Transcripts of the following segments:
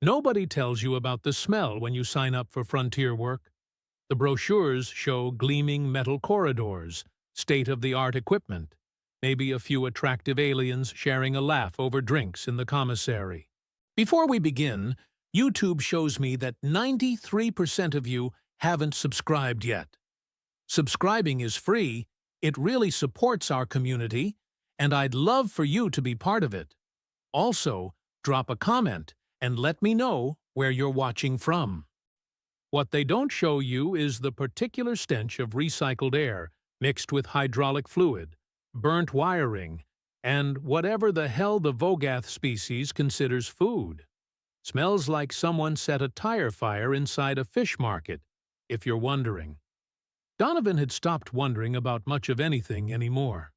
Nobody tells you about the smell when you sign up for frontier work. The brochures show gleaming metal corridors, state-of-the-art equipment, maybe a few attractive aliens sharing a laugh over drinks in the commissary. Before we begin, YouTube shows me that 93% of you haven't subscribed yet. Subscribing is free, it really supports our community, and I'd love for you to be part of it. Also, drop a comment and let me know where you're watching from. What they don't show you is the particular stench of recycled air mixed with hydraulic fluid, burnt wiring, and whatever the hell the Vogath species considers food. Smells like someone set a tire fire inside a fish market, if you're wondering. Donovan had stopped wondering about much of anything anymore.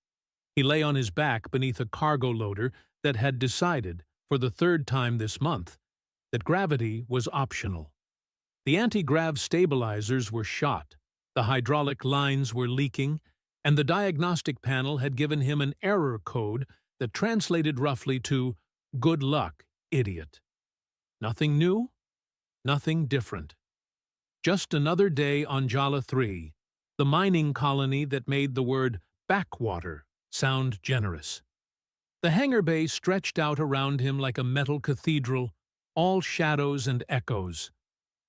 He lay on his back beneath a cargo loader that had decided, for the third time this month, that gravity was optional. The anti-grav stabilizers were shot, the hydraulic lines were leaking, and the diagnostic panel had given him an error code that translated roughly to, "Good luck, idiot." Nothing new, nothing different. Just another day on Jala 3, the mining colony that made the word backwater sound generous. The hangar bay stretched out around him like a metal cathedral, all shadows and echoes.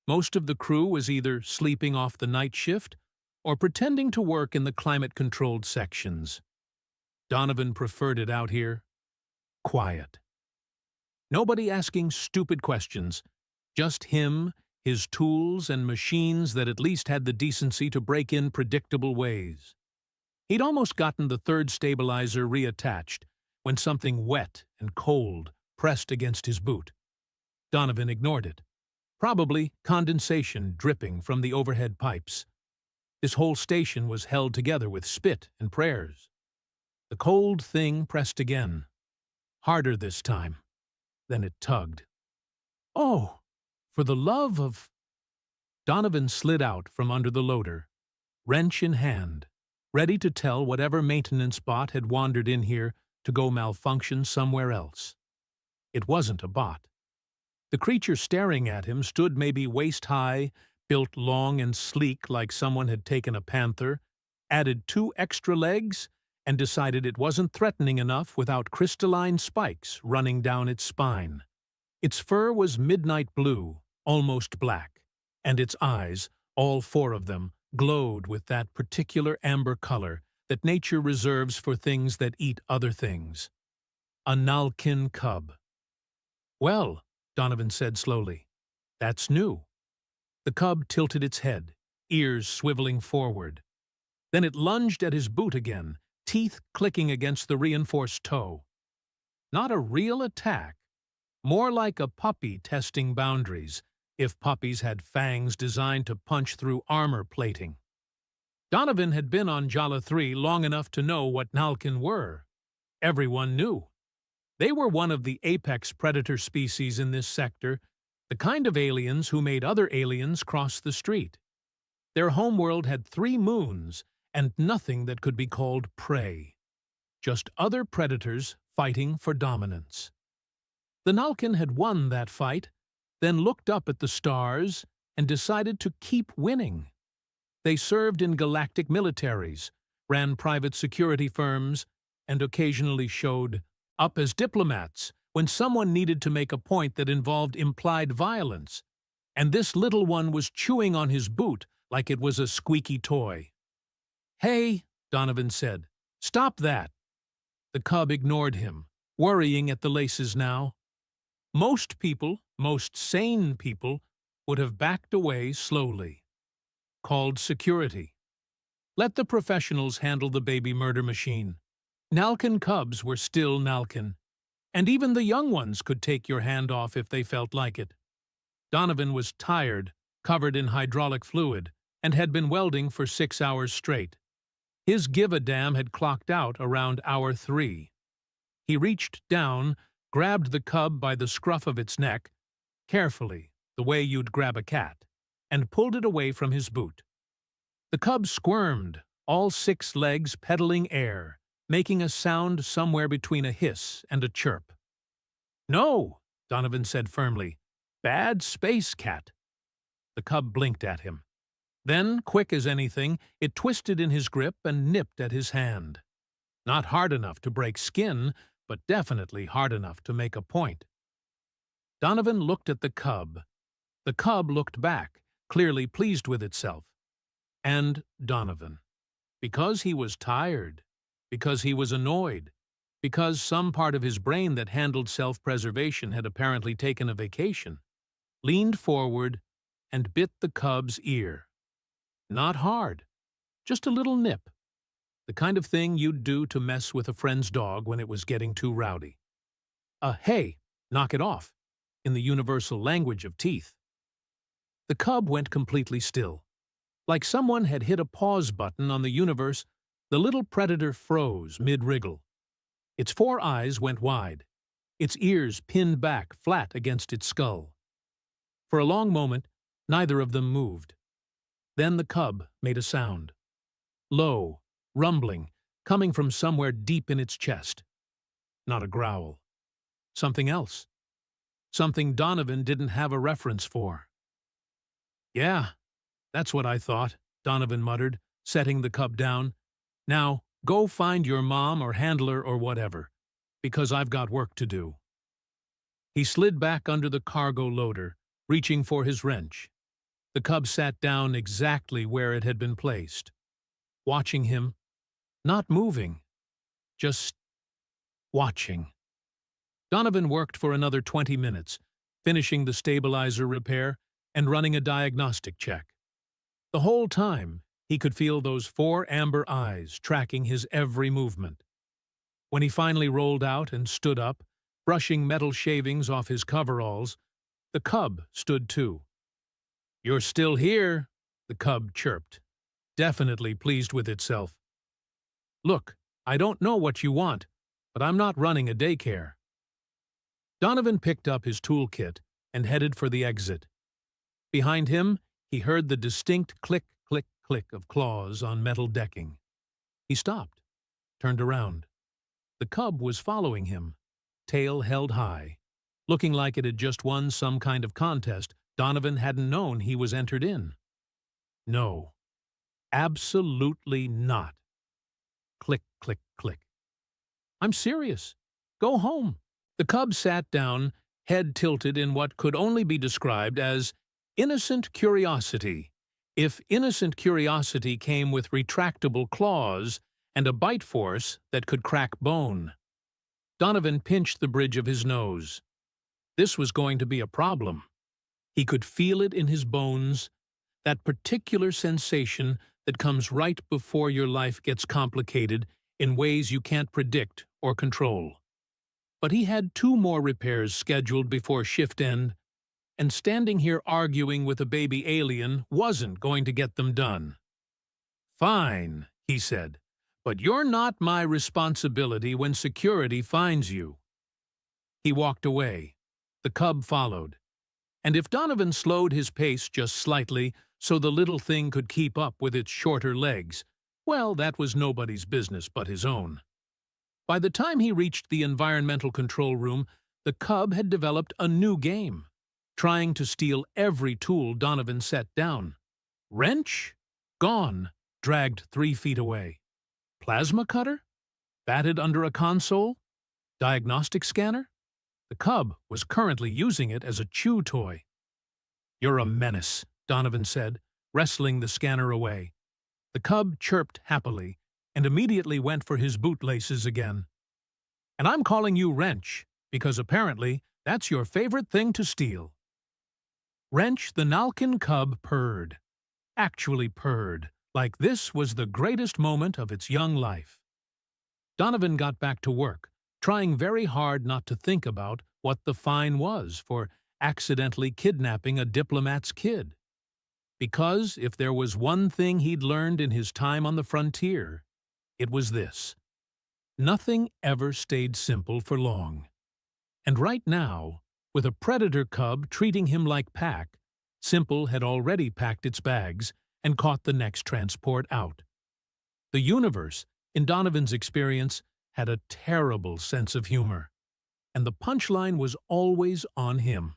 Most of the crew was either sleeping off the night shift or pretending to work in the climate-controlled sections. Donovan preferred it out here. Quiet. Nobody asking stupid questions, just him, his tools, and machines that at least had the decency to break in predictable ways. He'd almost gotten the third stabilizer reattached when something wet and cold pressed against his boot. Donovan ignored it. Probably condensation dripping from the overhead pipes. This whole station was held together with spit and prayers. The cold thing pressed again. Harder this time. Then it tugged. "Oh, for the love of—" Donovan slid out from under the loader, wrench in hand, ready to tell whatever maintenance bot had wandered in here to go malfunction somewhere else. It wasn't a bot. The creature staring at him stood maybe waist-high, built long and sleek like someone had taken a panther, added 2 extra legs, and decided it wasn't threatening enough without crystalline spikes running down its spine. Its fur was midnight blue, almost black, and its eyes, all 4 of them, glowed with that particular amber color that nature reserves for things that eat other things. A Nalkin cub. "Well," Donovan said slowly, "that's new." The cub tilted its head, ears swiveling forward. Then it lunged at his boot again, teeth clicking against the reinforced toe. Not a real attack, more like a puppy testing boundaries, if puppies had fangs designed to punch through armor plating. Donovan had been on Jala 3 long enough to know what Nalkin were. Everyone knew. They were one of the apex predator species in this sector, the kind of aliens who made other aliens cross the street. Their homeworld had 3 moons and nothing that could be called prey. Just other predators fighting for dominance. The Nalkin had won that fight, then looked up at the stars and decided to keep winning. They served in galactic militaries, ran private security firms, and occasionally showed up as diplomats when someone needed to make a point that involved implied violence, and this little one was chewing on his boot like it was a squeaky toy. "Hey," Donovan said, "stop that." The cub ignored him, worrying at the laces now. Most people, most sane people, would have backed away slowly. Called security. Let the professionals handle the baby murder machine. Nalkin cubs were still Nalkin, and even the young ones could take your hand off if they felt like it. Donovan was tired, covered in hydraulic fluid, and had been welding for 6 hours straight. His give-a-damn had clocked out around hour 3. He reached down, grabbed the cub by the scruff of its neck, carefully, the way you'd grab a cat, and pulled it away from his boot. The cub squirmed, all 6 legs pedaling air, making a sound somewhere between a hiss and a chirp. "No," Donovan said firmly. Bad space cat. The cub blinked at him. Then, quick as anything, it twisted in his grip and nipped at his hand. Not hard enough to break skin, but definitely hard enough to make a point. Donovan looked at the cub. The cub looked back, clearly pleased with itself. And Donovan. Because he was tired, because he was annoyed, because some part of his brain that handled self-preservation had apparently taken a vacation, leaned forward and bit the cub's ear. Not hard, just a little nip. The kind of thing you'd do to mess with a friend's dog when it was getting too rowdy. Hey, knock it off, in the universal language of teeth. The cub went completely still. Like someone had hit a pause button on the universe, the little predator froze mid-wriggle. Its 4 eyes went wide. Its ears pinned back flat against its skull. For a long moment, neither of them moved. Then the cub made a sound. Low, rumbling, coming from somewhere deep in its chest. Not a growl. Something else. Something Donovan didn't have a reference for. Yeah, that's what I thought, Donovan muttered, setting the cub down. Now, go find your mom or handler or whatever, because I've got work to do. He slid back under the cargo loader, reaching for his wrench. The cub sat down exactly where it had been placed, watching him, not moving, just watching. Donovan worked for another 20 minutes, finishing the stabilizer repair and running a diagnostic check. The whole time, he could feel those 4 amber eyes tracking his every movement. When he finally rolled out and stood up, brushing metal shavings off his coveralls, the cub stood too. "You're still here," the cub chirped, definitely pleased with itself. "Look, I don't know what you want, but I'm not running a daycare." Donovan picked up his toolkit and headed for the exit. Behind him, he heard the distinct click, click, click of claws on metal decking. He stopped, turned around. The cub was following him, tail held high, looking like it had just won some kind of contest Donovan hadn't known he was entered in. No, absolutely not. Click, click, click. "I'm serious. Go home." The cub sat down, head tilted in what could only be described as innocent curiosity, if innocent curiosity came with retractable claws and a bite force that could crack bone. Donovan pinched the bridge of his nose. This was going to be a problem. He could feel it in his bones, that particular sensation that comes right before your life gets complicated in ways you can't predict or control. But he had 2 more repairs scheduled before shift end, and standing here arguing with a baby alien wasn't going to get them done. "Fine," he said, "but you're not my responsibility when security finds you." He walked away. The cub followed. And if Donovan slowed his pace just slightly so the little thing could keep up with its shorter legs, well, that was nobody's business but his own. By the time he reached the environmental control room, the cub had developed a new game, trying to steal every tool Donovan set down. Wrench? Gone, dragged 3 feet away. Plasma cutter? Batted under a console? Diagnostic scanner? The cub was currently using it as a chew toy. "You're a menace," Donovan said, wrestling the scanner away. The cub chirped happily and immediately went for his bootlaces again. "And I'm calling you Wrench, because apparently that's your favorite thing to steal." Wrench the Nalkin cub purred. Actually purred, like this was the greatest moment of its young life. Donovan got back to work, trying very hard not to think about what the fine was for accidentally kidnapping a diplomat's kid. Because if there was one thing he'd learned in his time on the frontier, it was this: nothing ever stayed simple for long. And right now, with a predator cub treating him like pack, Simple had already packed its bags and caught the next transport out. The universe, in Donovan's experience, had a terrible sense of humor, and the punchline was always on him.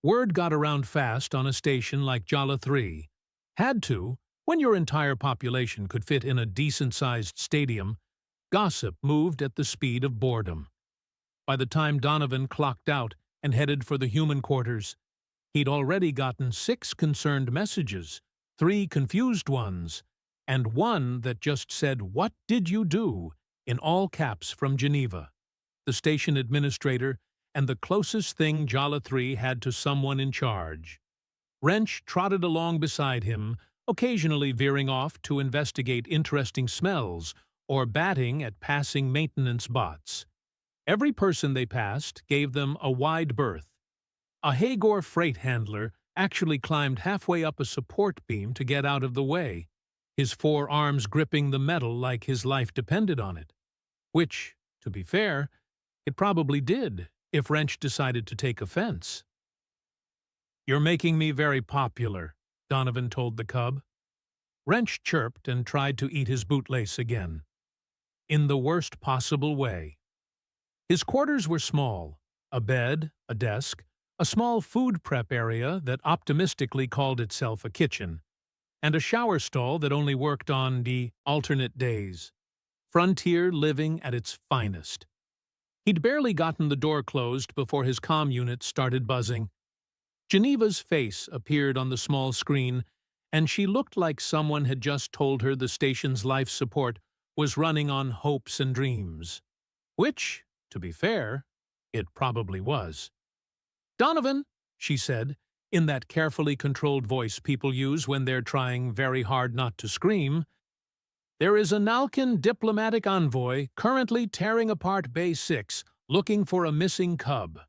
Word got around fast on a station like Jala 3. Had to, when your entire population could fit in a decent-sized stadium. Gossip moved at the speed of boredom. By the time Donovan clocked out and headed for the human quarters, he'd already gotten 6 concerned messages, 3 confused ones, and one that just said, "What did you do?" in all caps from Geneva, the station administrator, and the closest thing Jala 3 had to someone in charge. Wrench trotted along beside him, occasionally veering off to investigate interesting smells or batting at passing maintenance bots. Every person they passed gave them a wide berth. A Hagor freight handler actually climbed halfway up a support beam to get out of the way, his 4 arms gripping the metal like his life depended on it. Which, to be fair, it probably did if Wrench decided to take offense. "You're making me very popular," Donovan told the cub. Wrench chirped and tried to eat his bootlace again. In the worst possible way. His quarters were small, a bed, a desk, a small food prep area that optimistically called itself a kitchen, and a shower stall that only worked on the alternate days. Frontier living at its finest. He'd barely gotten the door closed before his comm unit started buzzing. Geneva's face appeared on the small screen, and she looked like someone had just told her the station's life support was running on hopes and dreams. Which, to be fair, it probably was. "Donovan," she said, in that carefully controlled voice people use when they're trying very hard not to scream, "there is a Nalkin diplomatic envoy currently tearing apart Bay 6 looking for a missing cub.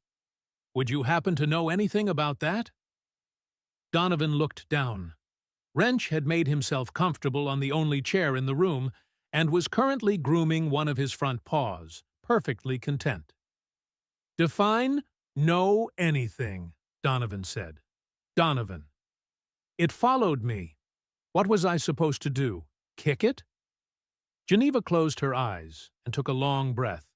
Would you happen to know anything about that?" Donovan looked down. Wrench had made himself comfortable on the only chair in the room and was currently grooming one of his front paws, perfectly content. "Define know anything," Donovan said. "Donovan. It followed me. What was I supposed to do? Kick it?" Geneva closed her eyes and took a long breath,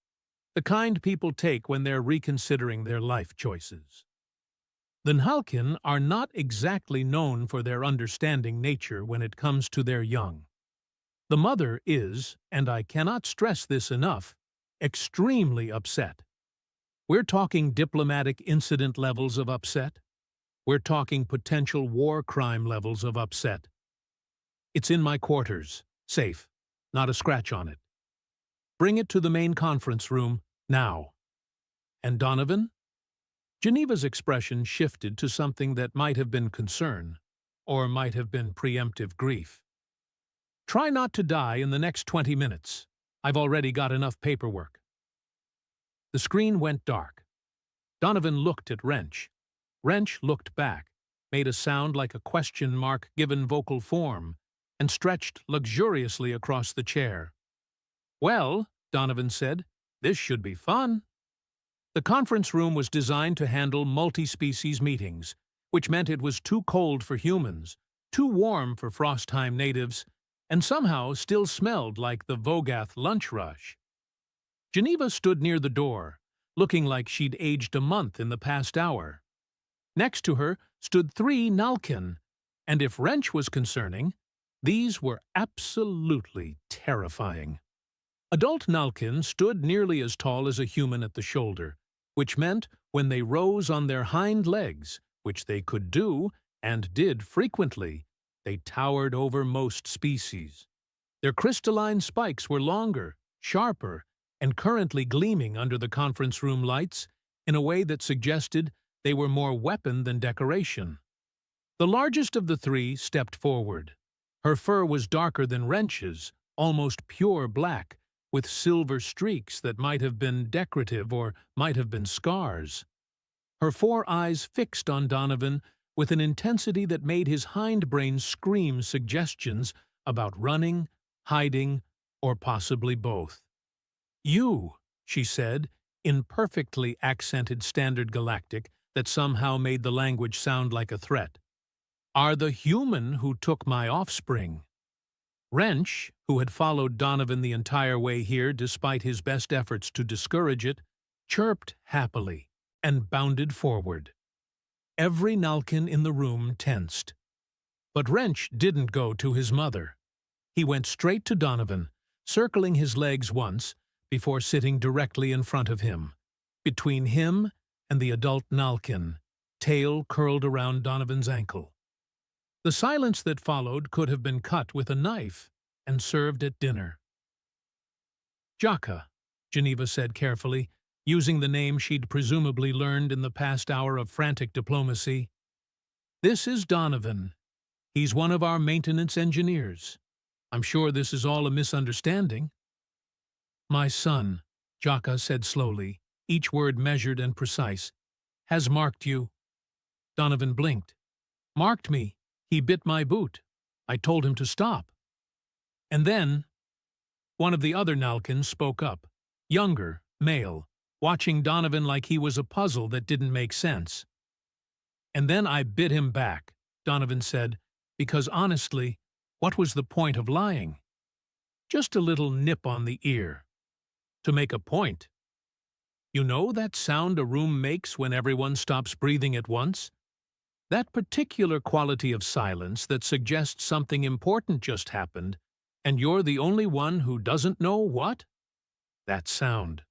the kind people take when they're reconsidering their life choices. The Nhalkin are not exactly known for their understanding nature when it comes to their young. The mother is, and I cannot stress this enough, extremely upset. We're talking diplomatic incident levels of upset. We're talking potential war crime levels of upset. "It's in my quarters, safe, not a scratch on it. Bring it to the main conference room, now." "And Donovan?" Geneva's expression shifted to something that might have been concern, or might have been preemptive grief. "Try not to die in the next 20 minutes. I've already got enough paperwork." The screen went dark. Donovan looked at Wrench. Wrench looked back, made a sound like a question mark given vocal form, and stretched luxuriously across the chair. "Well," Donovan said, "this should be fun." The conference room was designed to handle multi-species meetings, which meant it was too cold for humans, too warm for Frostheim natives, and somehow still smelled like the Vogath lunch rush. Geneva stood near the door, looking like she'd aged a month in the past hour. Next to her stood 3 Nalkin, and if Wrench was concerning, these were absolutely terrifying. Adult Nalkin stood nearly as tall as a human at the shoulder, which meant when they rose on their hind legs, which they could do and did frequently, they towered over most species. Their crystalline spikes were longer, sharper, and currently gleaming under the conference room lights in a way that suggested they were more weapon than decoration. The largest of the 3 stepped forward. Her fur was darker than Wrench's, almost pure black, with silver streaks that might have been decorative or might have been scars. Her 4 eyes fixed on Donovan with an intensity that made his hindbrain scream suggestions about running, hiding, or possibly both. "You," she said, in perfectly accented standard Galactic that somehow made the language sound like a threat, "are the human who took my offspring." Wrench, who had followed Donovan the entire way here despite his best efforts to discourage it, chirped happily and bounded forward. Every Nalkin in the room tensed. But Wrench didn't go to his mother. He went straight to Donovan, circling his legs once before sitting directly in front of him, between him and the adult Nalkin, tail curled around Donovan's ankle. The silence that followed could have been cut with a knife and served at dinner. "Jaka," Geneva said carefully, using the name she'd presumably learned in the past hour of frantic diplomacy. "This is Donovan. He's one of our maintenance engineers. I'm sure this is all a misunderstanding." "My son," Jaka said slowly, each word measured and precise, "has marked you." Donovan blinked. "Marked me? He bit my boot. I told him to stop." And then one of the other Nalkins spoke up, younger, male, watching Donovan like he was a puzzle that didn't make sense. "And then I bit him back," Donovan said, "because honestly, what was the point of lying? Just a little nip on the ear. To make a point. You know that sound a room makes when everyone stops breathing at once? That particular quality of silence that suggests something important just happened, and you're the only one who doesn't know what? That sound."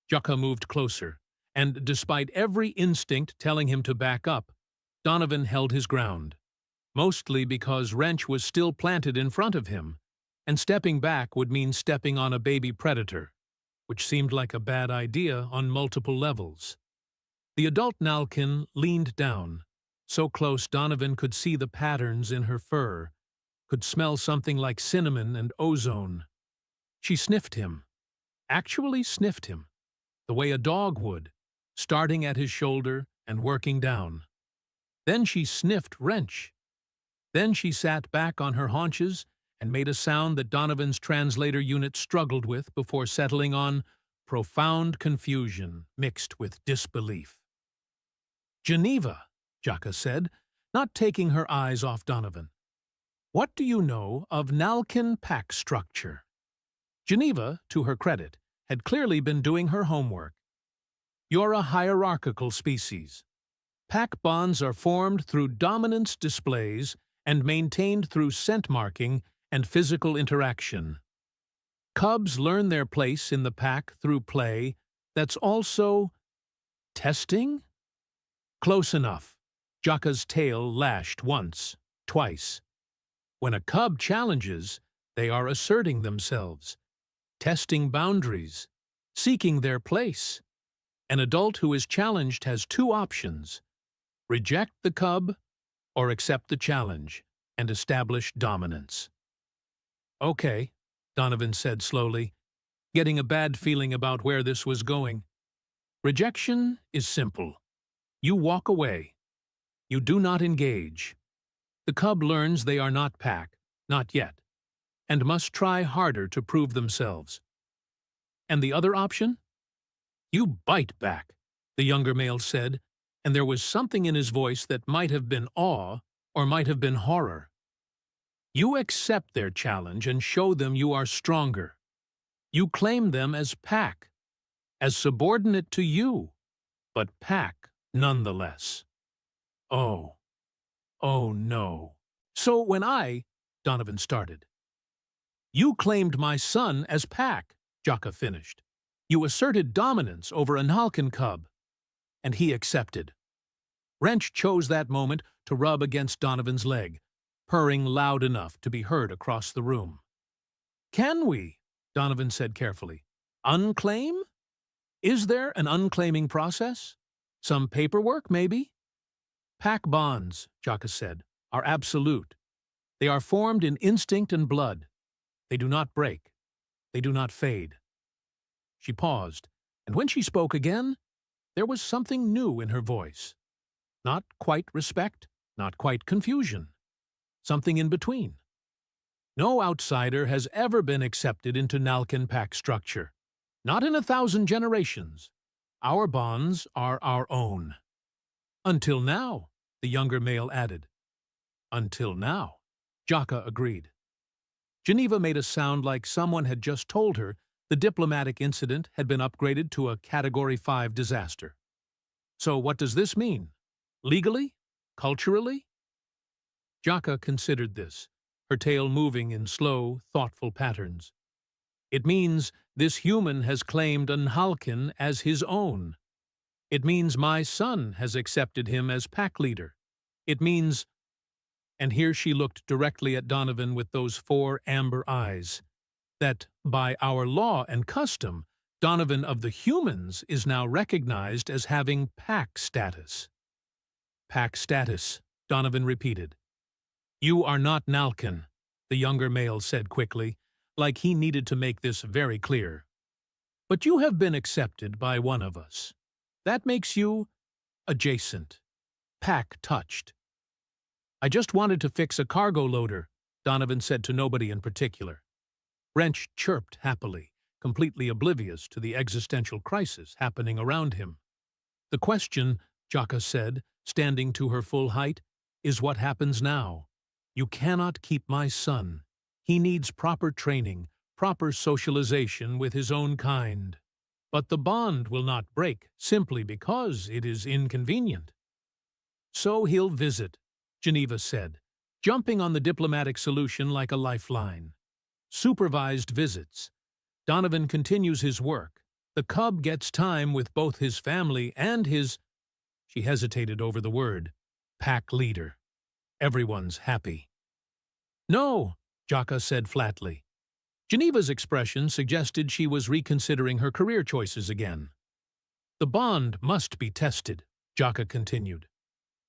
Jaka moved closer, and despite every instinct telling him to back up, Donovan held his ground, mostly because Wrench was still planted in front of him, and stepping back would mean stepping on a baby predator, which seemed like a bad idea on multiple levels. The adult Nalkin leaned down, so close Donovan could see the patterns in her fur, could smell something like cinnamon and ozone. She sniffed him, actually sniffed him, the way a dog would, starting at his shoulder and working down. Then she sniffed Wrench. Then she sat back on her haunches and made a sound that Donovan's translator unit struggled with before settling on profound confusion mixed with disbelief. "Geneva," Jaka said, not taking her eyes off Donovan. "What do you know of Nalkin pack structure?" Geneva, to her credit, had clearly been doing her homework. "You're a hierarchical species. Pack bonds are formed through dominance displays and maintained through scent marking and physical interaction. Cubs learn their place in the pack through play that's also testing?" Close enough. Jaka's tail lashed once, twice. When a cub challenges, they are asserting themselves, testing boundaries, seeking their place. An adult who is challenged has two options: reject the cub or accept the challenge and establish dominance. "Okay," Donovan said slowly, getting a bad feeling about where this was going. "Rejection is simple. You walk away. You do not engage. The cub learns they are not pack, not yet, and must try harder to prove themselves. And the other option? You bite back," the younger male said, and there was something in his voice that might have been awe or might have been horror. "You accept their challenge and show them you are stronger. You claim them as pack, as subordinate to you, but pack nonetheless." Oh no. "So when Donovan started. "You claimed my son as pack," Jaka finished. "You asserted dominance over a Nalkin cub, and he accepted." Wrench chose that moment to rub against Donovan's leg, purring loud enough to be heard across the room. "Can we?" Donovan said carefully. "Unclaim? Is there an unclaiming process? Some paperwork, maybe?" "Pack bonds," Jaka said, "are absolute. They are formed in instinct and blood. They do not break. They do not fade." She paused, and when she spoke again, there was something new in her voice. Not quite respect, not quite confusion. Something in between. "No outsider has ever been accepted into Nalkin pack structure. Not in 1,000 generations. Our bonds are our own." "Until now," the younger male added. "Until now," Jaka agreed. Geneva made a sound like someone had just told her the diplomatic incident had been upgraded to a Category 5 disaster. "So what does this mean?" Legally? Culturally? Jaka considered this, her tail moving in slow, thoughtful patterns. It means this human has claimed Nhalkin as his own. It means my son has accepted him as pack leader. It means, and here she looked directly at Donovan with those 4 amber eyes, that by our law and custom, Donovan of the humans is now recognized as having pack status. Pack status, Donovan repeated. You are not Nhalkin, the younger male said quickly, like he needed to make this very clear. But you have been accepted by one of us. That makes you adjacent, pack-touched. I just wanted to fix a cargo loader, Donovan said to nobody in particular. Wrench chirped happily, completely oblivious to the existential crisis happening around him. The question, Jaka said, standing to her full height, is what happens now. You cannot keep my son. He needs proper training, proper socialization with his own kind. But the bond will not break simply because it is inconvenient. So he'll visit, Geneva said, jumping on the diplomatic solution like a lifeline. Supervised visits. Donovan continues his work. The cub gets time with both his family and his, she hesitated over the word, pack leader. Everyone's happy. No, Jaka said flatly. Geneva's expression suggested she was reconsidering her career choices again. The bond must be tested, Jaka continued.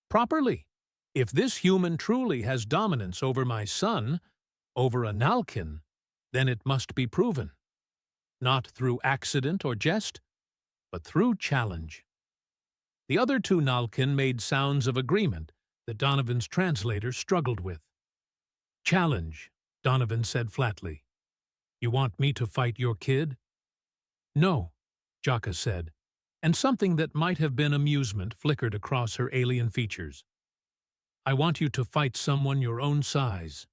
Properly. If this human truly has dominance over my son, over a Nhalkin, then it must be proven. Not through accident or jest, but through challenge. The other 2 Nhalkin made sounds of agreement that Donovan's translator struggled with. Challenge, Donovan said flatly. You want me to fight your kid? No, Jaka said, and something that might have been amusement flickered across her alien features. I want you to fight someone your own size.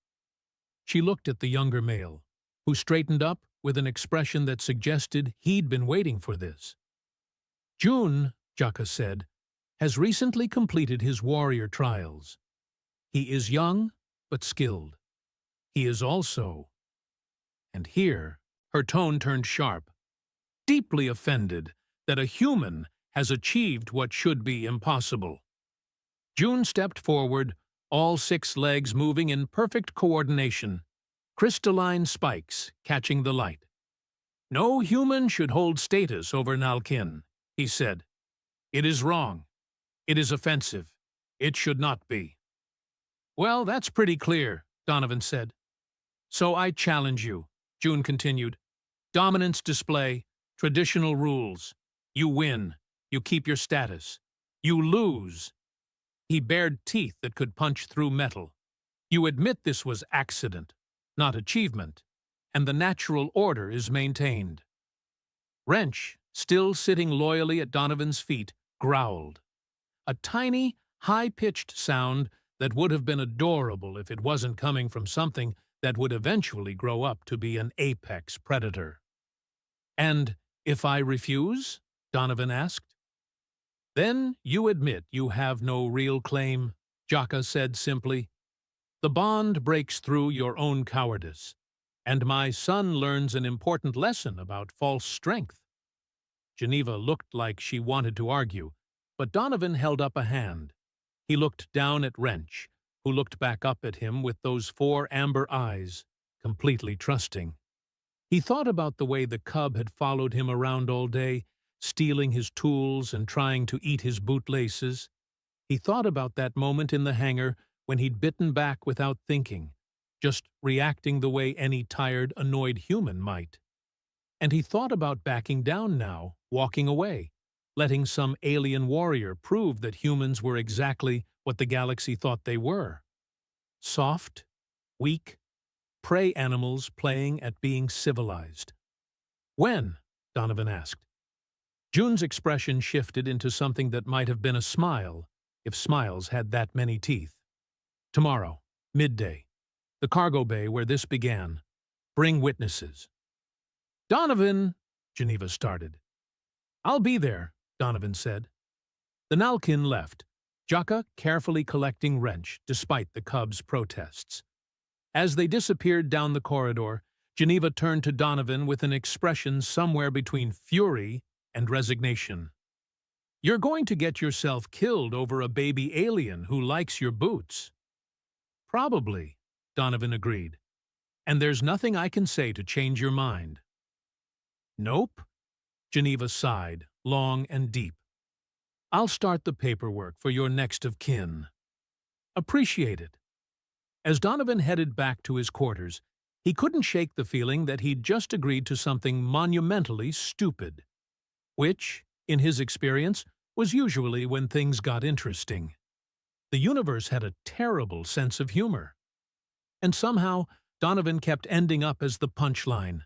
She looked at the younger male, who straightened up with an expression that suggested he'd been waiting for this. June, Jaka said, has recently completed his warrior trials. He is young, but skilled. He is also, and here her tone turned sharp, deeply offended that a human has achieved what should be impossible. June stepped forward, all 6 legs moving in perfect coordination, crystalline spikes catching the light. No human should hold status over Nhalkin, he said. It is wrong. It is offensive. It should not be. Well, that's pretty clear, Donovan said. So I challenge you, June continued. Dominance display, traditional rules. You win. You keep your status. You lose. He bared teeth that could punch through metal. You admit this was accident, not achievement, and the natural order is maintained. Wrench, still sitting loyally at Donovan's feet, growled. A tiny, high-pitched sound that would have been adorable if it wasn't coming from something that would eventually grow up to be an apex predator. And if I refuse? Donovan asked. Then you admit you have no real claim, Jaka said simply. The bond breaks through your own cowardice, and my son learns an important lesson about false strength. Geneva looked like she wanted to argue, but Donovan held up a hand. He looked down at Wrench, who looked back up at him with those 4 amber eyes, completely trusting. He thought about the way the cub had followed him around all day, stealing his tools and trying to eat his bootlaces. He thought about that moment in the hangar when he'd bitten back without thinking, just reacting the way any tired, annoyed human might. And he thought about backing down now, walking away, letting some alien warrior prove that humans were exactly what the galaxy thought they were. Soft, weak, prey animals playing at being civilized. When? Donovan asked. June's expression shifted into something that might have been a smile, if smiles had that many teeth. Tomorrow, midday, the cargo bay where this began. Bring witnesses. Donovan, Geneva started. I'll be there, Donovan said. The Nhalkin left, Jaka carefully collecting Wrench despite the cub's protests. As they disappeared down the corridor, Geneva turned to Donovan with an expression somewhere between fury and resignation. "You're going to get yourself killed over a baby alien who likes your boots." "Probably," Donovan agreed. "And there's nothing I can say to change your mind." "Nope," Geneva sighed, long and deep. "I'll start the paperwork for your next of kin." "Appreciate it." As Donovan headed back to his quarters, he couldn't shake the feeling that he'd just agreed to something monumentally stupid. Which, in his experience, was usually when things got interesting. The universe had a terrible sense of humor. And somehow, Donovan kept ending up as the punchline.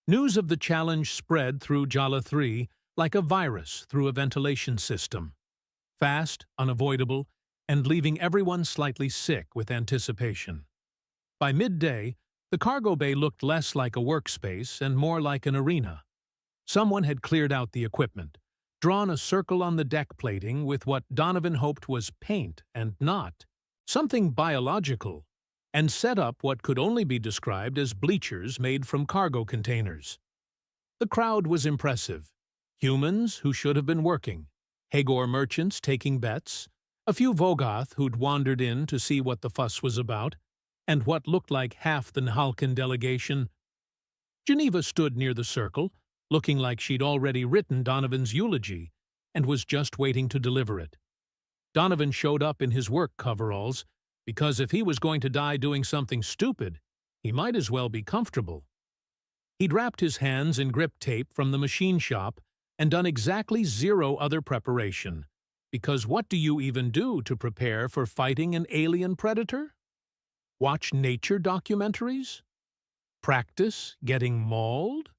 News of the challenge spread through Jala 3 like a virus through a ventilation system. Fast, unavoidable, and leaving everyone slightly sick with anticipation. By midday, the cargo bay looked less like a workspace and more like an arena. Someone had cleared out the equipment, drawn a circle on the deck plating with what Donovan hoped was paint and not something biological, and set up what could only be described as bleachers made from cargo containers. The crowd was impressive. Humans who should have been working, Hagor merchants taking bets, a few Vogoth who'd wandered in to see what the fuss was about, and what looked like half the Nhalkan delegation. Geneva stood near the circle, looking like she'd already written Donovan's eulogy and was just waiting to deliver it. Donovan showed up in his work coveralls, because if he was going to die doing something stupid, he might as well be comfortable. He'd wrapped his hands in grip tape from the machine shop and done exactly zero other preparation, because what do you even do to prepare for fighting an alien predator? Watch nature documentaries? Practice getting mauled?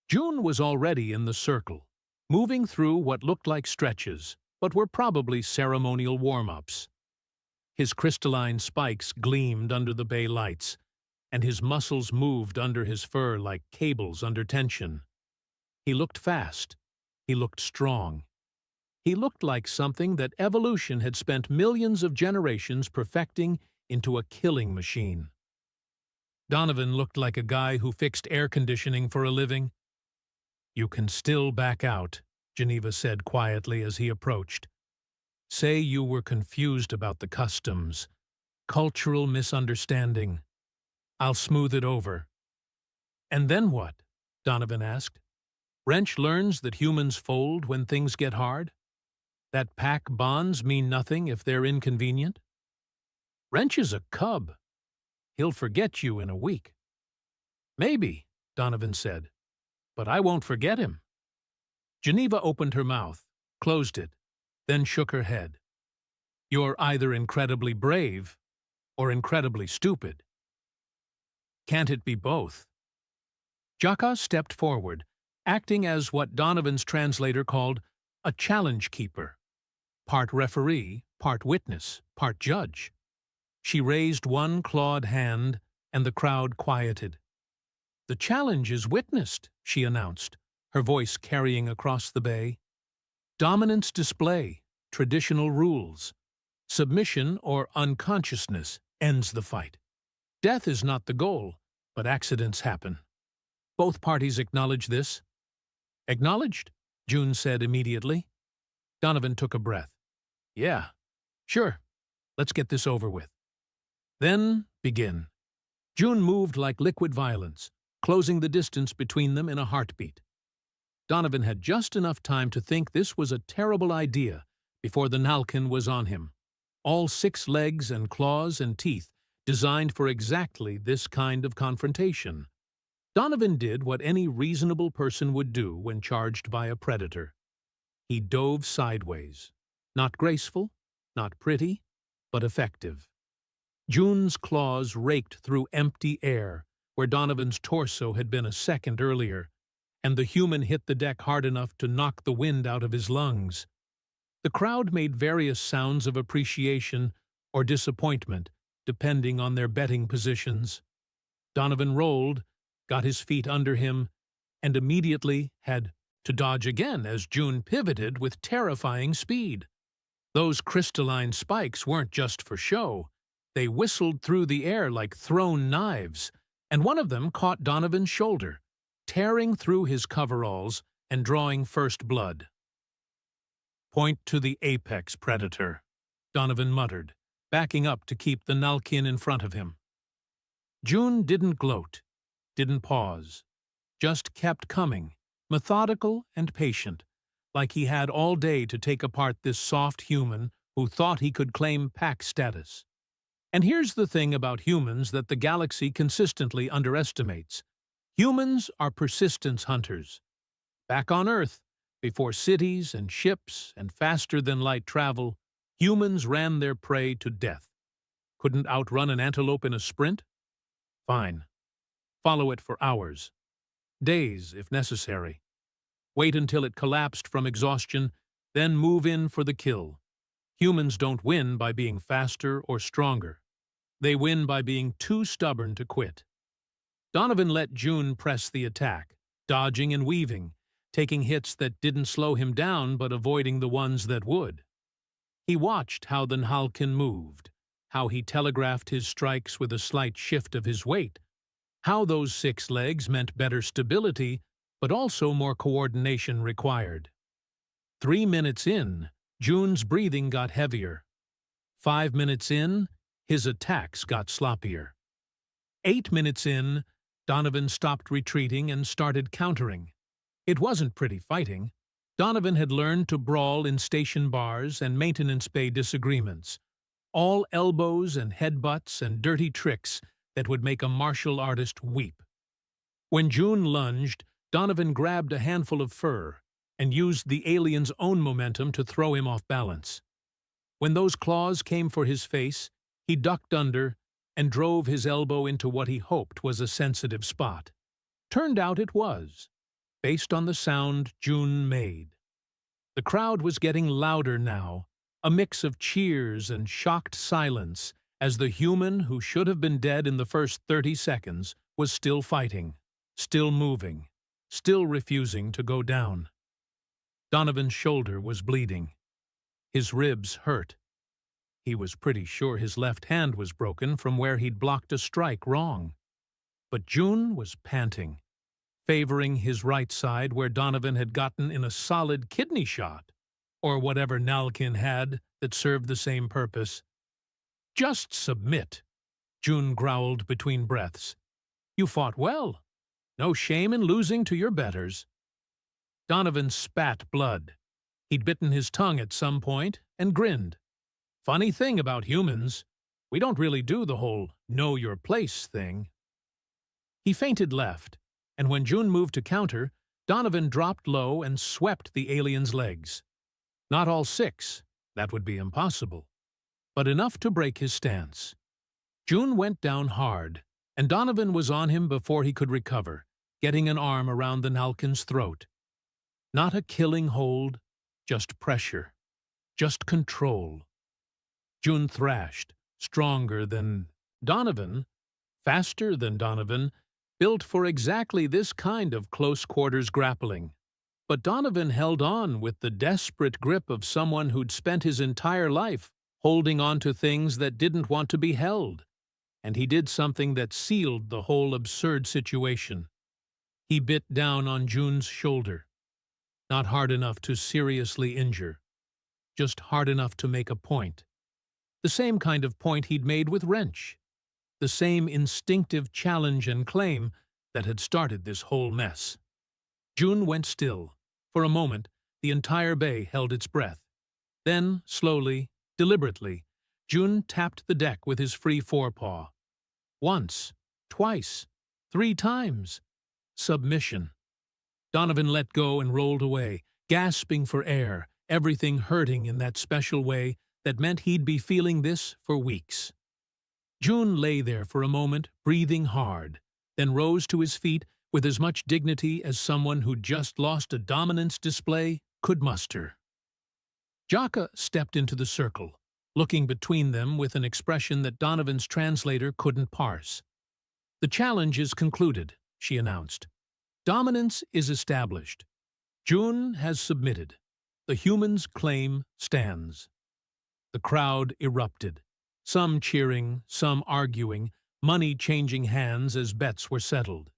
June was already in the circle, moving through what looked like stretches, but were probably ceremonial warm-ups. His crystalline spikes gleamed under the bay lights, and his muscles moved under his fur like cables under tension. He looked fast. He looked strong. He looked like something that evolution had spent millions of generations perfecting into a killing machine. Donovan looked like a guy who fixed air conditioning for a living. "You can still back out," Geneva said quietly as he approached. "Say you were confused about the customs. Cultural misunderstanding. I'll smooth it over." "And then what?" Donovan asked. "Wrench learns that humans fold when things get hard? That pack bonds mean nothing if they're inconvenient? Wrench is a cub. He'll forget you in a week." "Maybe," Donovan said, "but I won't forget him." Geneva opened her mouth, closed it, then shook her head. "You're either incredibly brave or incredibly stupid. Can't it be both?" Jaka stepped forward, acting as what Donovan's translator called a challenge keeper. Part referee, part witness, part judge. She raised one clawed hand, and the crowd quieted. "The challenge is witnessed," she announced, her voice carrying across the bay. "Dominance display, traditional rules. Submission or unconsciousness ends the fight. Death is not the goal, but accidents happen. Both parties acknowledge this." "Acknowledged," June said immediately. Donovan took a breath. "Yeah, sure. Let's get this over with." "Then begin." June moved like liquid violence, closing the distance between them in a heartbeat. Donovan had just enough time to think this was a terrible idea before the Nhalkan was on him. All 6 legs and claws and teeth designed for exactly this kind of confrontation. Donovan did what any reasonable person would do when charged by a predator. He dove sideways. Not graceful, not pretty, but effective. June's claws raked through empty air, where Donovan's torso had been a second earlier, and the human hit the deck hard enough to knock the wind out of his lungs. The crowd made various sounds of appreciation or disappointment, depending on their betting positions. Donovan rolled, got his feet under him, and immediately had to dodge again as June pivoted with terrifying speed. Those crystalline spikes weren't just for show. They whistled through the air like thrown knives, and one of them caught Donovan's shoulder, tearing through his coveralls and drawing first blood. "Point to the apex predator," Donovan muttered, backing up to keep the Nalkin in front of him. June didn't gloat, didn't pause, just kept coming, methodical and patient, like he had all day to take apart this soft human who thought he could claim pack status. And here's the thing about humans that the galaxy consistently underestimates. Humans are persistence hunters. Back on Earth, before cities and ships and faster-than-light travel, humans ran their prey to death. Couldn't outrun an antelope in a sprint? Fine. Follow it for hours. Days, if necessary. Wait until it collapsed from exhaustion, then move in for the kill. Humans don't win by being faster or stronger. They win by being too stubborn to quit. Donovan let June press the attack, dodging and weaving, taking hits that didn't slow him down but avoiding the ones that would. He watched how the Nhalkin moved, how he telegraphed his strikes with a slight shift of his weight, how those 6 legs meant better stability, but also more coordination required. 3 minutes in, June's breathing got heavier. 5 minutes in, his attacks got sloppier. 8 minutes in, Donovan stopped retreating and started countering. It wasn't pretty fighting. Donovan had learned to brawl in station bars and maintenance bay disagreements, all elbows and headbutts and dirty tricks that would make a martial artist weep. When June lunged, Donovan grabbed a handful of fur and used the alien's own momentum to throw him off balance. When those claws came for his face, he ducked under and drove his elbow into what he hoped was a sensitive spot. Turned out it was, based on the sound June made. The crowd was getting louder now, a mix of cheers and shocked silence as the human who should have been dead in the first 30 seconds was still fighting, still moving, still refusing to go down. Donovan's shoulder was bleeding. His ribs hurt. He was pretty sure his left hand was broken from where he'd blocked a strike wrong. But June was panting, favoring his right side where Donovan had gotten in a solid kidney shot, or whatever Nalkin had that served the same purpose. "Just submit," June growled between breaths. "You fought well. No shame in losing to your betters." Donovan spat blood. He'd bitten his tongue at some point and grinned. "Funny thing about humans, we don't really do the whole know your place thing." He feinted left, and when June moved to counter, Donovan dropped low and swept the alien's legs. Not all 6, that would be impossible, but enough to break his stance. June went down hard, and Donovan was on him before he could recover, getting an arm around the Nalkin's throat. Not a killing hold, just pressure, just control. June thrashed, stronger than Donovan, faster than Donovan, built for exactly this kind of close-quarters grappling. But Donovan held on with the desperate grip of someone who'd spent his entire life holding on to things that didn't want to be held. And he did something that sealed the whole absurd situation. He bit down on June's shoulder. Not hard enough to seriously injure, just hard enough to make a point. The same kind of point he'd made with Wrench. The same instinctive challenge and claim that had started this whole mess. June went still. For a moment, the entire bay held its breath. Then, slowly, deliberately, June tapped the deck with his free forepaw. Once, twice, 3 times. Submission. Donovan let go and rolled away, gasping for air, everything hurting in that special way that meant he'd be feeling this for weeks. June lay there for a moment, breathing hard, then rose to his feet with as much dignity as someone who'd just lost a dominance display could muster. Jaka stepped into the circle, looking between them with an expression that Donovan's translator couldn't parse. "The challenge is concluded," she announced. "Dominance is established. June has submitted. The human's claim stands." The crowd erupted, some cheering, some arguing, money changing hands as bets were settled.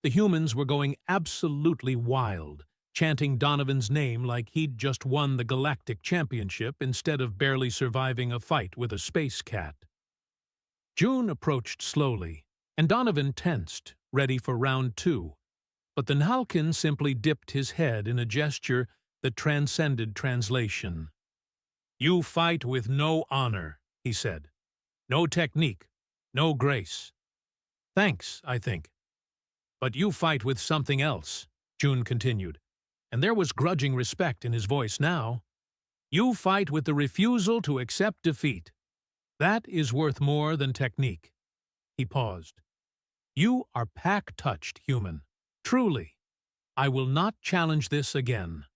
The humans were going absolutely wild, chanting Donovan's name like he'd just won the Galactic Championship instead of barely surviving a fight with a space cat. June approached slowly, and Donovan tensed, ready for round two. But the Nhalkin simply dipped his head in a gesture that transcended translation. "You fight with no honor," he said. "No technique, no grace. Thanks, I think. But you fight with something else," June continued, and there was grudging respect in his voice now. "You fight with the refusal to accept defeat. That is worth more than technique." He paused. "You are pack-touched, human. Truly. I will not challenge this again."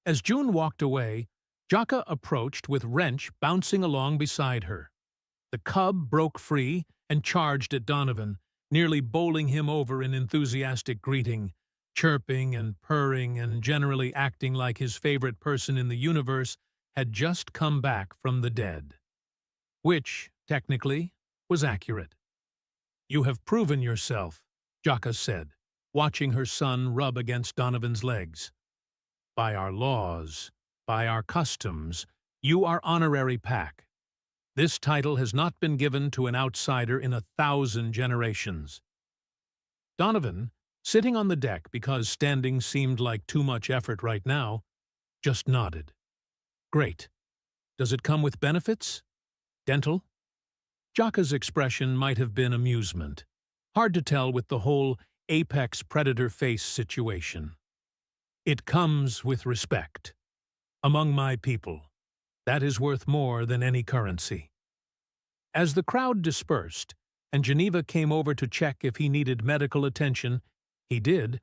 As June walked away, Jaka approached with Wrench bouncing along beside her. The cub broke free and charged at Donovan, nearly bowling him over in enthusiastic greeting, chirping and purring and generally acting like his favorite person in the universe had just come back from the dead. Which, technically, was accurate. "You have proven yourself," Jaka said, watching her son rub against Donovan's legs. "By our laws, by our customs, you are honorary pack. This title has not been given to an outsider in 1,000 generations." Donovan, sitting on the deck because standing seemed like too much effort right now, just nodded. "Great. Does it come with benefits? Dental?" Jaka's expression might have been amusement. Hard to tell with the whole apex predator face situation. "It comes with respect. Among my people. That is worth more than any currency." As the crowd dispersed, and Geneva came over to check if he needed medical attention, he did,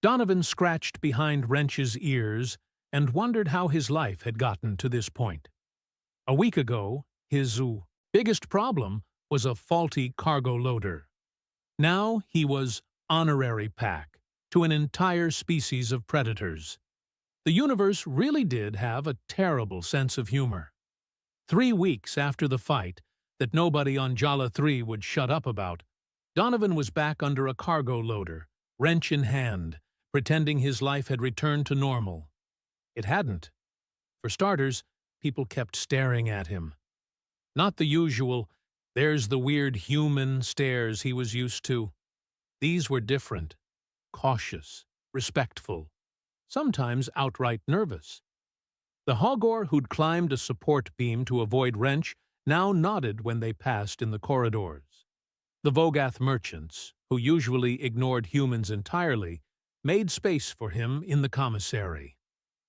Donovan scratched behind Wrench's ears and wondered how his life had gotten to this point. A week ago, his biggest problem was a faulty cargo loader. Now he was honorary pack to an entire species of predators. The universe really did have a terrible sense of humor. 3 weeks after the fight, that nobody on Jala 3 would shut up about, Donovan was back under a cargo loader, wrench in hand, pretending his life had returned to normal. It hadn't. For starters, people kept staring at him. Not the usual, "there's the weird human" stares he was used to. These were different, cautious, respectful, sometimes outright nervous. The Hogor who'd climbed a support beam to avoid Wrench now nodded when they passed in the corridors. The Vogath merchants, who usually ignored humans entirely, made space for him in the commissary.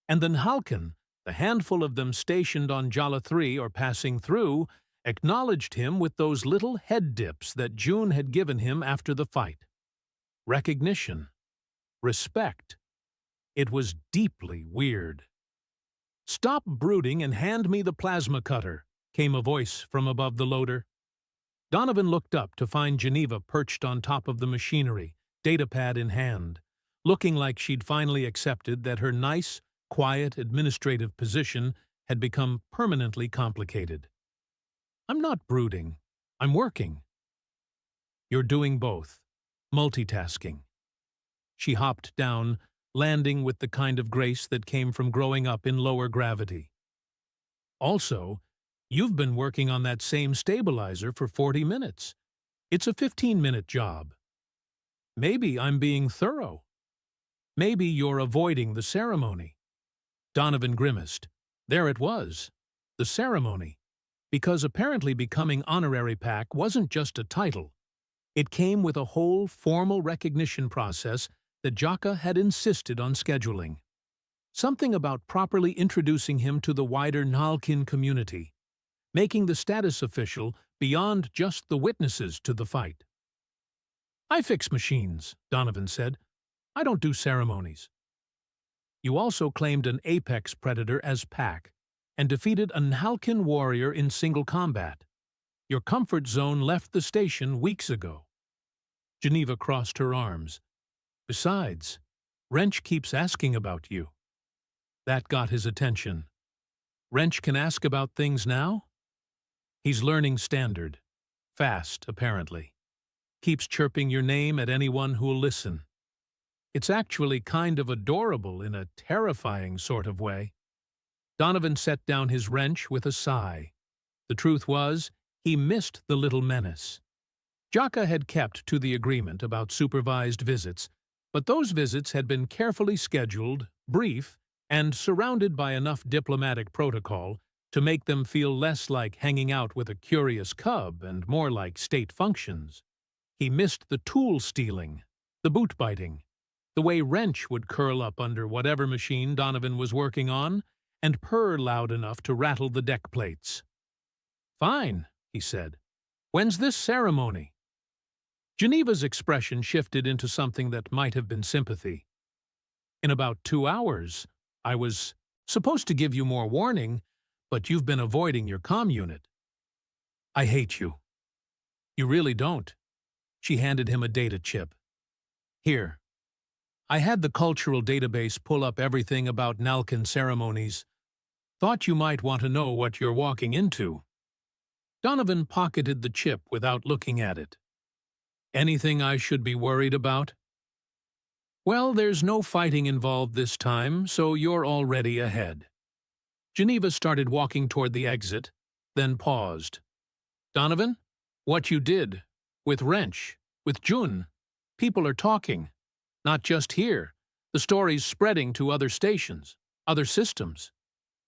And the Nhalkin, the handful of them stationed on Jala 3 or passing through, acknowledged him with those little head dips that June had given him after the fight. Recognition. Respect. It was deeply weird. "Stop brooding and hand me the plasma cutter," came a voice from above the loader. Donovan looked up to find Geneva perched on top of the machinery, datapad in hand, looking like she'd finally accepted that her nice, quiet administrative position had become permanently complicated. "I'm not brooding. I'm working." "You're doing both. Multitasking." She hopped down, landing with the kind of grace that came from growing up in lower gravity. "Also, you've been working on that same stabilizer for 40 minutes. It's a 15-minute job. Maybe I'm being thorough. Maybe you're avoiding the ceremony." Donovan grimaced. There it was. The ceremony. Because apparently becoming honorary pack wasn't just a title. It came with a whole formal recognition process that Jaka had insisted on scheduling. Something about properly introducing him to the wider Nhalkin community, making the status official beyond just the witnesses to the fight. "I fix machines," Donovan said. "I don't do ceremonies." "You also claimed an apex predator as pack, and defeated a Nhalkin warrior in single combat. Your comfort zone left the station weeks ago." Geneva crossed her arms. "Besides, Wrench keeps asking about you." That got his attention. Wrench can ask about things now? He's learning standard. Fast, apparently. Keeps chirping your name at anyone who'll listen. It's actually kind of adorable in a terrifying sort of way. Donovan set down his wrench with a sigh. The truth was, he missed the little menace. Jaka had kept to the agreement about supervised visits, but those visits had been carefully scheduled, brief, and surrounded by enough diplomatic protocol to make them feel less like hanging out with a curious cub and more like state functions. He missed the tool stealing, the boot biting, the way Wrench would curl up under whatever machine Donovan was working on and purr loud enough to rattle the deck plates. "Fine," he said. "When's this ceremony?" Geneva's expression shifted into something that might have been sympathy. "In about 2 hours. I was supposed to give you more warning, but you've been avoiding your comm unit." "I hate you." "You really don't." She handed him a data chip. "Here. I had the cultural database pull up everything about Nalkin ceremonies. Thought you might want to know what you're walking into." Donovan pocketed the chip without looking at it. "Anything I should be worried about?" "Well, there's no fighting involved this time, so you're already ahead." Geneva started walking toward the exit, then paused. "Donovan, what you did, with Wrench, with Jun, people are talking. Not just here. The story's spreading to other stations, other systems."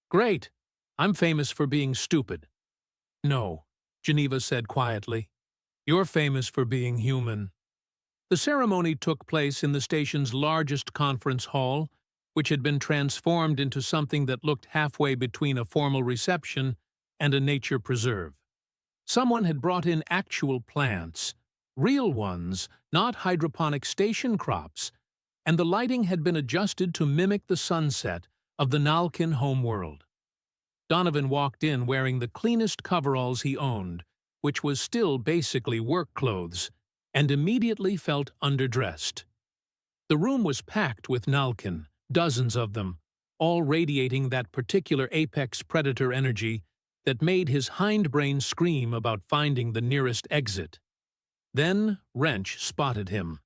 "Great. I'm famous for being stupid." "No," Geneva said quietly. "You're famous for being human." The ceremony took place in the station's largest conference hall, which had been transformed into something that looked halfway between a formal reception and a nature preserve. Someone had brought in actual plants, real ones, not hydroponic station crops, and the lighting had been adjusted to mimic the sunset of the Nalkin homeworld. Donovan walked in wearing the cleanest coveralls he owned, which was still basically work clothes, and immediately felt underdressed. The room was packed with Nalkin, dozens of them, all radiating that particular apex predator energy that made his hindbrain scream about finding the nearest exit. Then Wrench spotted him.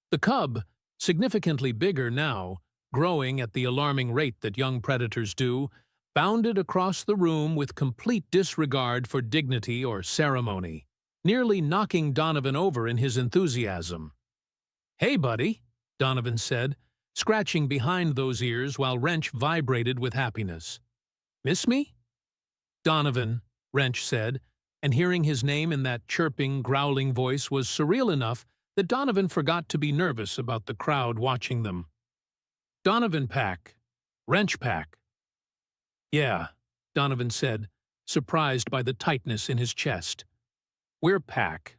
The cub, significantly bigger now, growing at the alarming rate that young predators do, bounded across the room with complete disregard for dignity or ceremony, nearly knocking Donovan over in his enthusiasm. "Hey, buddy," Donovan said, scratching behind those ears while Wrench vibrated with happiness. "Miss me?" "Donovan," Wrench said, and hearing his name in that chirping, growling voice was surreal enough that Donovan forgot to be nervous about the crowd watching them. "Donovan Pack. Wrench Pack." "Yeah," Donovan said, surprised by the tightness in his chest. "We're Pack."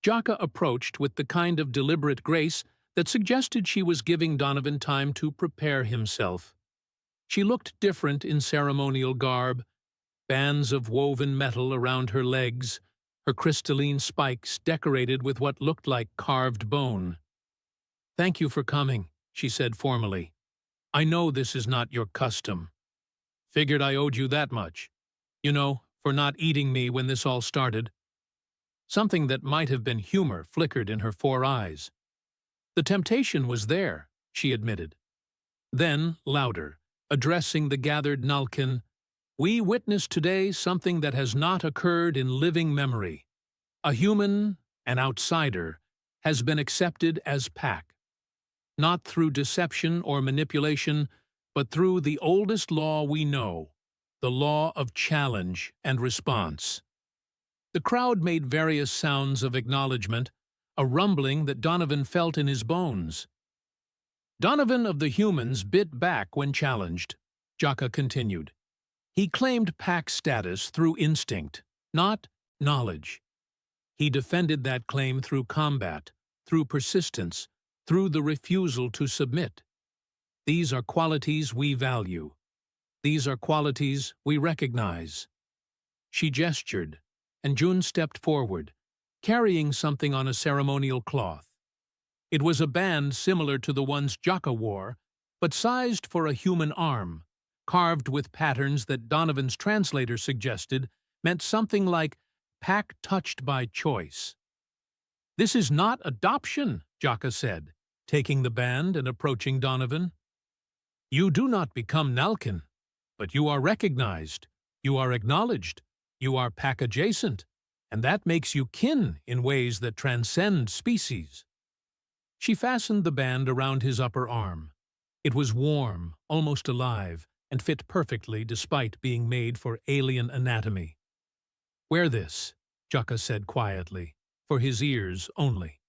Jaka approached with the kind of deliberate grace that suggested she was giving Donovan time to prepare himself. She looked different in ceremonial garb, bands of woven metal around her legs, her crystalline spikes decorated with what looked like carved bone. "Thank you for coming," she said formally. "I know this is not your custom. Figured I owed you that much. You know, for not eating me when this all started." Something that might have been humor flickered in her 4 eyes. "The temptation was there," she admitted. Then, louder, addressing the gathered Nalkin, "We witness today something that has not occurred in living memory. A human, an outsider, has been accepted as Pack. Not through deception or manipulation, but through the oldest law we know, the law of challenge and response." The crowd made various sounds of acknowledgement, a rumbling that Donovan felt in his bones. "Donovan of the humans bit back when challenged," Jaka continued. "He claimed Pack status through instinct, not knowledge. He defended that claim through combat, through persistence, through the refusal to submit. These are qualities we value. These are qualities we recognize." She gestured, and Jun stepped forward, carrying something on a ceremonial cloth. It was a band similar to the ones Jaka wore, but sized for a human arm, carved with patterns that Donovan's translator suggested meant something like pack touched by choice. "This is not adoption," Jaka said, taking the band and approaching Donovan. "You do not become Nalkin, but you are recognized, you are acknowledged, you are pack adjacent, and that makes you kin in ways that transcend species." She fastened the band around his upper arm. It was warm, almost alive, and fit perfectly despite being made for alien anatomy. "Wear this," Jaka said quietly, "for his ears only.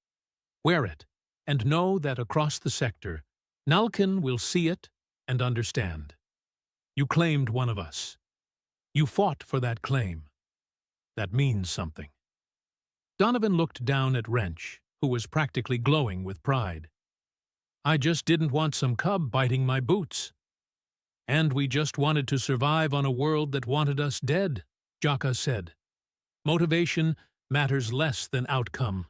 Wear it, and know that across the sector, Nalkin will see it and understand. You claimed one of us. You fought for that claim. That means something." Donovan looked down at Wrench, who was practically glowing with pride. "I just didn't want some cub biting my boots. And we just wanted to survive on a world that wanted us dead," Jaka said. "Motivation matters less than outcome.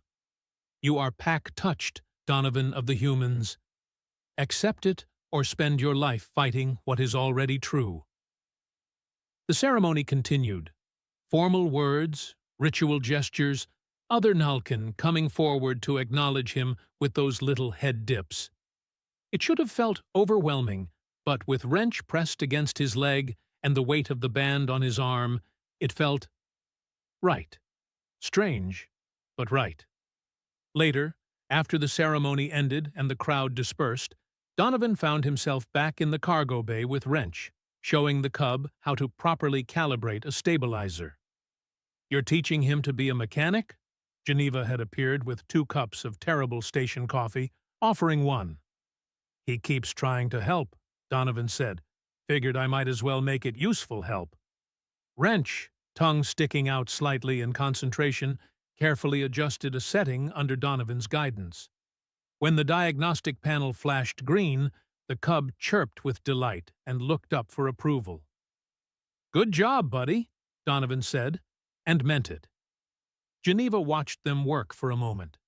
You are pack-touched, Donovan of the humans. Accept it or spend your life fighting what is already true." The ceremony continued. Formal words, ritual gestures, other Nalkin coming forward to acknowledge him with those little head dips. It should have felt overwhelming, but with Wrench pressed against his leg and the weight of the band on his arm, it felt right. Strange, but right. Later, after the ceremony ended and the crowd dispersed, Donovan found himself back in the cargo bay with Wrench, showing the cub how to properly calibrate a stabilizer. "You're teaching him to be a mechanic?" Geneva had appeared with 2 cups of terrible station coffee, offering one. "He keeps trying to help," Donovan said. "Figured I might as well make it useful help." Wrench, tongue sticking out slightly in concentration, carefully adjusted a setting under Donovan's guidance. When the diagnostic panel flashed green, the cub chirped with delight and looked up for approval. "Good job, buddy," Donovan said, and meant it. Geneva watched them work for a moment.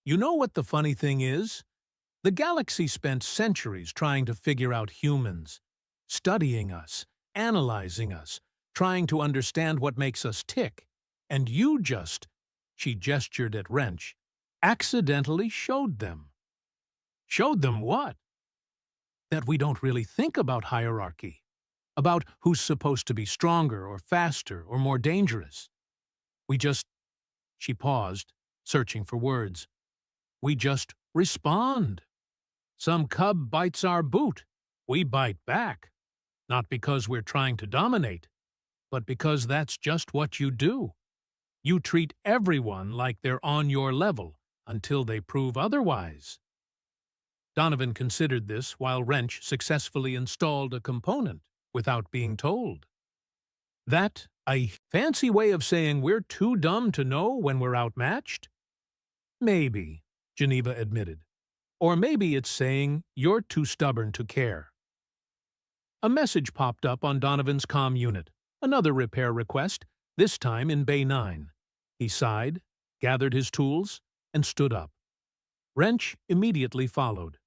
"You know what the funny thing is? The galaxy spent centuries trying to figure out humans, studying us, analyzing us, trying to understand what makes us tick, and you just," she gestured at Wrench, "accidentally showed them." "Showed them what?" "That we don't really think about hierarchy, about who's supposed to be stronger or faster or more dangerous. We just," she paused, searching for words, "we just respond. Some cub bites our boot, we bite back. Not because we're trying to dominate, but because that's just what you do. You treat everyone like they're on your level until they prove otherwise." Donovan considered this while Wrench successfully installed a component without being told. "That a fancy way of saying we're too dumb to know when we're outmatched?" "Maybe," Geneva admitted. "Or maybe it's saying you're too stubborn to care." A message popped up on Donovan's comm unit, another repair request, this time in Bay 9. He sighed, gathered his tools, and stood up. Wrench immediately followed.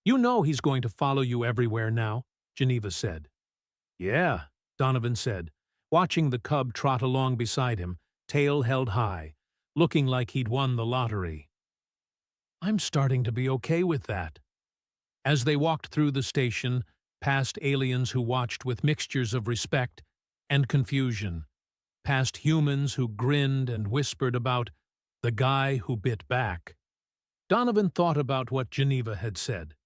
"You know he's going to follow you everywhere now," Geneva said. "Yeah," Donovan said, watching the cub trot along beside him, tail held high, looking like he'd won the lottery. "I'm starting to be okay with that." As they walked through the station, past aliens who watched with mixtures of respect and confusion, past humans who grinned and whispered about the guy who bit back, Donovan thought about what Geneva had said.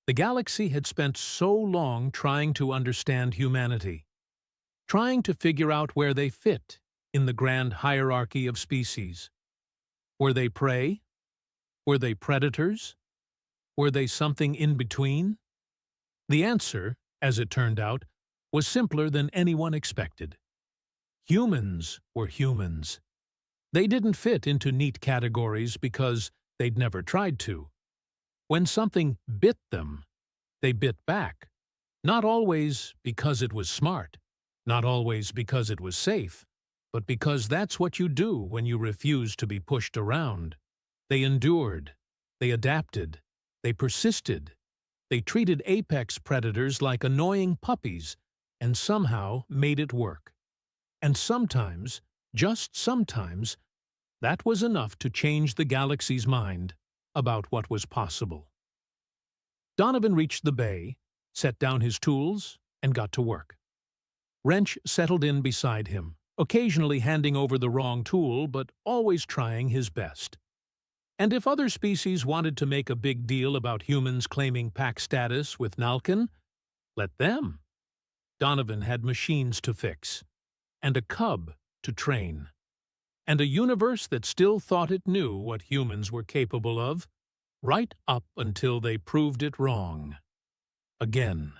The galaxy had spent so long trying to understand humanity, trying to figure out where they fit in the grand hierarchy of species. Were they prey? Were they predators? Were they something in between? The answer, as it turned out, was simpler than anyone expected. Humans were humans. They didn't fit into neat categories because they'd never tried to. When something bit them, they bit back. Not always because it was smart, not always because it was safe, but because that's what you do when you refuse to be pushed around. They endured, they adapted, they persisted, They treated apex predators like annoying puppies and somehow made it work. And sometimes, just sometimes, that was enough to change the galaxy's mind about what was possible. Donovan reached the bay, set down his tools, and got to work. Wrench settled in beside him, occasionally handing over the wrong tool but always trying his best. And if other species wanted to make a big deal about humans claiming pack status with Nalkin, let them. Donovan had machines to fix, and a cub to train, and a universe that still thought it knew what humans were capable of, right up until they proved it wrong. Again.